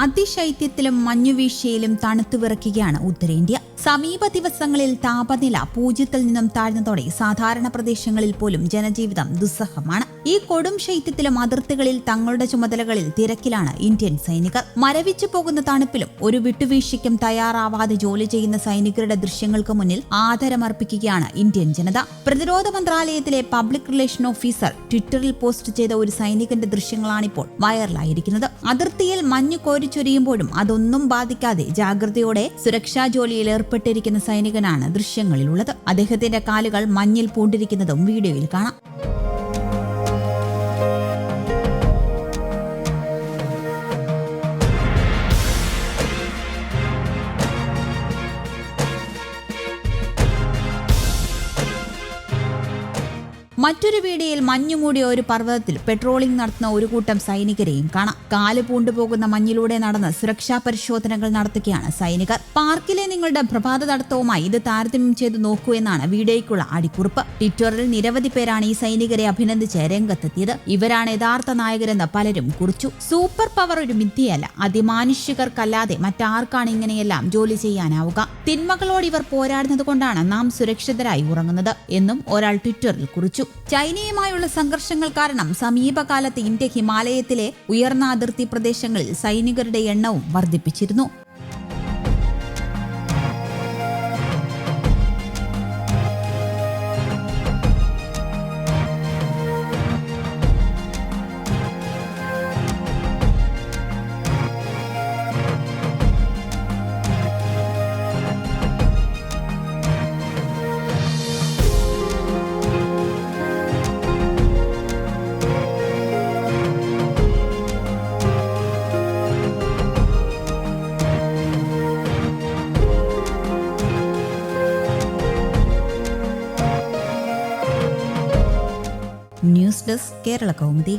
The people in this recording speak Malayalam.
അതിശൈത്യത്തിലും മഞ്ഞുവീഴ്ചയിലും തണുത്തുവിറക്കുകയാണ് ഉത്തരേന്ത്യ. സമീപ ദിവസങ്ങളിൽ താപനില 0-ൽ നിന്നും താഴ്ന്നതോടെ സാധാരണ പ്രദേശങ്ങളിൽ പോലും ജനജീവിതം ദുസ്സഹമാണ്. ഈ കൊടും ശൈത്യത്തിലും അതിർത്തികളിൽ തങ്ങളുടെ ചുമതലകളിൽ തിരക്കിലാണ് ഇന്ത്യൻ സൈനികർ. മരവിച്ചു പോകുന്ന തണുപ്പിലും ഒരു വിട്ടുവീഴ്ചയ്ക്കും തയ്യാറാവാതെ ജോലി ചെയ്യുന്ന സൈനികരുടെ ദൃശ്യങ്ങൾക്ക് മുന്നിൽ ആദരമർപ്പിക്കുകയാണ് ഇന്ത്യൻ ജനത. പ്രതിരോധ മന്ത്രാലയത്തിലെ പബ്ലിക് റിലേഷൻ ഓഫീസർ ട്വിറ്ററിൽ പോസ്റ്റ് ചെയ്ത ഒരു സൈനികന്റെ ദൃശ്യങ്ങളാണിപ്പോൾ വൈറലായിരിക്കുന്നത്. അതിർത്തിയിൽ മഞ്ഞു കോരിച്ചൊരിയുമ്പോഴും അതൊന്നും ബാധിക്കാതെ ജാഗ്രതയോടെ സുരക്ഷാ ജോലിയിൽ ഏർപ്പെട്ടിരിക്കുന്ന സൈനികനാണ് ദൃശ്യങ്ങളിലുള്ളത്. അദ്ദേഹത്തിന്റെ കാലുകൾ മഞ്ഞിൽ പൂണ്ടിരിക്കുന്നതും വീഡിയോയിൽ കാണാം. മറ്റൊരു വീഡിയോയിൽ മഞ്ഞുമൂടിയ ഒരു പർവ്വതത്തിൽ പെട്രോളിംഗ് നടത്തുന്ന ഒരു കൂട്ടം സൈനികരെയും കാണാം. കാല് പൂണ്ടുപോകുന്ന മഞ്ഞിലൂടെ നടന്ന് സുരക്ഷാ പരിശോധനകൾ നടത്തുകയാണ് സൈനികർ. പാർക്കിലെ നിങ്ങളുടെ പ്രഭാത നടത്തവുമായി ഇത് താരതമ്യം ചെയ്ത് നോക്കൂ എന്നാണ് വീഡിയോയ്ക്കുള്ള അടിക്കുറിപ്പ്. ട്വിറ്ററിൽ നിരവധി പേരാണ് ഈ സൈനികരെ അഭിനന്ദിച്ച് രംഗത്തെത്തിയത്. ഇവരാണ് യഥാർത്ഥ നായകരെന്ന് പലരും കുറിച്ചു. സൂപ്പർ പവർ ഒരു മിഥ്യയല്ല. അതിമാനുഷികർക്കല്ലാതെ മറ്റാർക്കാണ് ഇങ്ങനെയെല്ലാം ജോലി ചെയ്യാനാവുക? തിന്മകളോട് ഇവർ പോരാടുന്നത് കൊണ്ടാണ് നാം സുരക്ഷിതരായി ഉറങ്ങുന്നത് എന്നും ഒരാൾ ട്വിറ്ററിൽ കുറിച്ചു. ചൈനയുമായുള്ള സംഘർഷങ്ങൾ കാരണം സമീപകാലത്ത് ഇന്ത്യ ഹിമാലയത്തിലെ ഉയർന്ന അതിർത്തി പ്രദേശങ്ങളിൽ സൈനികരുടെ എണ്ണവും വർദ്ധിപ്പിച്ചിരുന്നു. News desk Kerala Kaumudi.